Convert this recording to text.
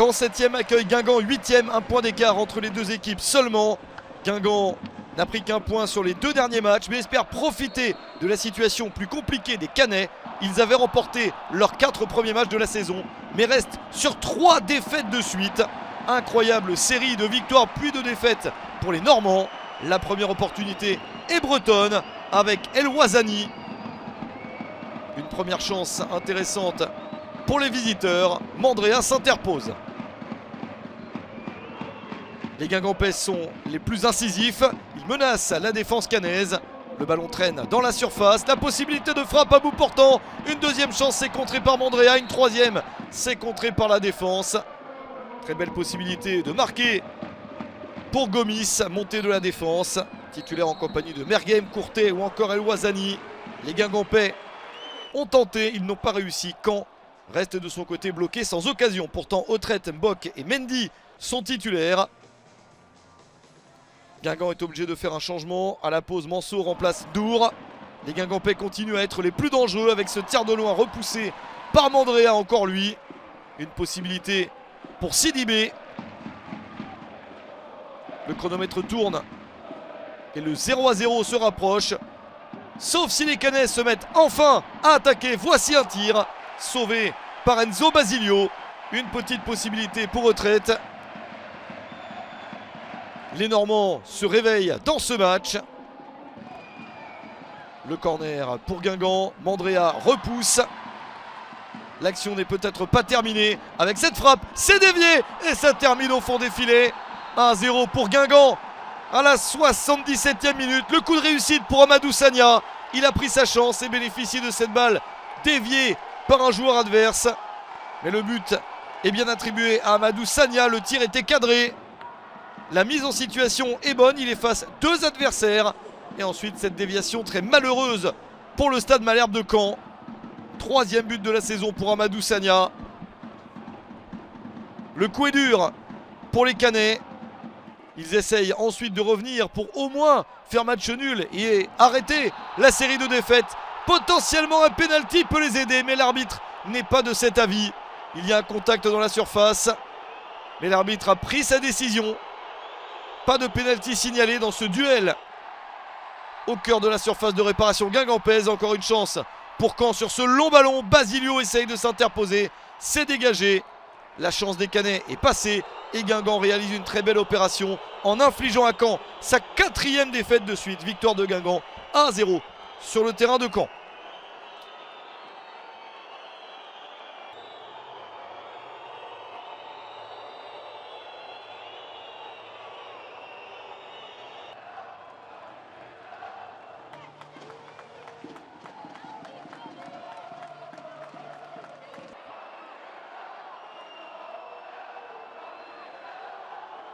Caen 7e accueille Guingamp 8e, un point d'écart entre les deux équipes seulement. Guingamp n'a pris qu'un point sur les 2 derniers matchs, mais espère profiter de la situation plus compliquée des Caennais. Ils avaient remporté leurs 4 premiers matchs de la saison, mais restent sur 3 défaites de suite. Incroyable série de victoires puis de défaites pour les Normands. La première opportunité est bretonne avec El Ouazani. Une première chance intéressante pour les visiteurs. Mandrea s'interpose. Les Guingampais sont les plus incisifs. Ils menacent la défense caennaise. Le ballon traîne dans la surface. La possibilité de frappe à bout portant. Une deuxième chance, c'est contré par Mandrea. Une troisième, c'est contré par la défense. Très belle possibilité de marquer pour Gomis, montée de la défense. Titulaire en compagnie de Merghem, Courtet ou encore El Ouazani. Les Guingampais ont tenté, ils n'ont pas réussi. Caen reste de son côté bloqué sans occasion. Pourtant, Autrette, Mbok et Mendy sont titulaires. Guingamp est obligé de faire un changement. À la pause, Manso remplace Dour. Les Guingampais continuent à être les plus dangereux avec ce tir de loin repoussé par Mandrea, encore lui. Une possibilité pour Sidibé. Le chronomètre tourne et le 0-0 se rapproche. Sauf si les Caennais se mettent enfin à attaquer. Voici un tir sauvé par Enzo Basilio. Une petite possibilité pour Autrette. Les Normands se réveillent dans ce match. Le corner pour Guingamp. Mandrea repousse. L'action n'est peut-être pas terminée avec cette frappe. C'est dévié et ça termine au fond des filets. 1-0 pour Guingamp à la 77e minute. Le coup de réussite pour Amadou Sagna. Il a pris sa chance et bénéficie de cette balle déviée par un joueur adverse. Mais le but est bien attribué à Amadou Sagna. Le tir était cadré. La mise en situation est bonne. Il efface 2 adversaires. Et ensuite cette déviation très malheureuse pour le Stade Malherbe de Caen. 3e but de la saison pour Amadou Sagna. Le coup est dur pour les Caennais. Ils essayent ensuite de revenir pour au moins faire match nul et arrêter la série de défaites. Potentiellement un pénalty peut les aider, mais l'arbitre n'est pas de cet avis. Il y a un contact dans la surface, mais l'arbitre a pris sa décision. Pas de pénalty signalé dans ce duel au cœur de la surface de réparation guingampaise. Encore une chance pour Caen sur ce long ballon. Basilio essaye de s'interposer, c'est dégagé. La chance des Caennais est passée et Guingamp réalise une très belle opération en infligeant à Caen sa 4e défaite de suite. Victoire de Guingamp 1-0 sur le terrain de Caen.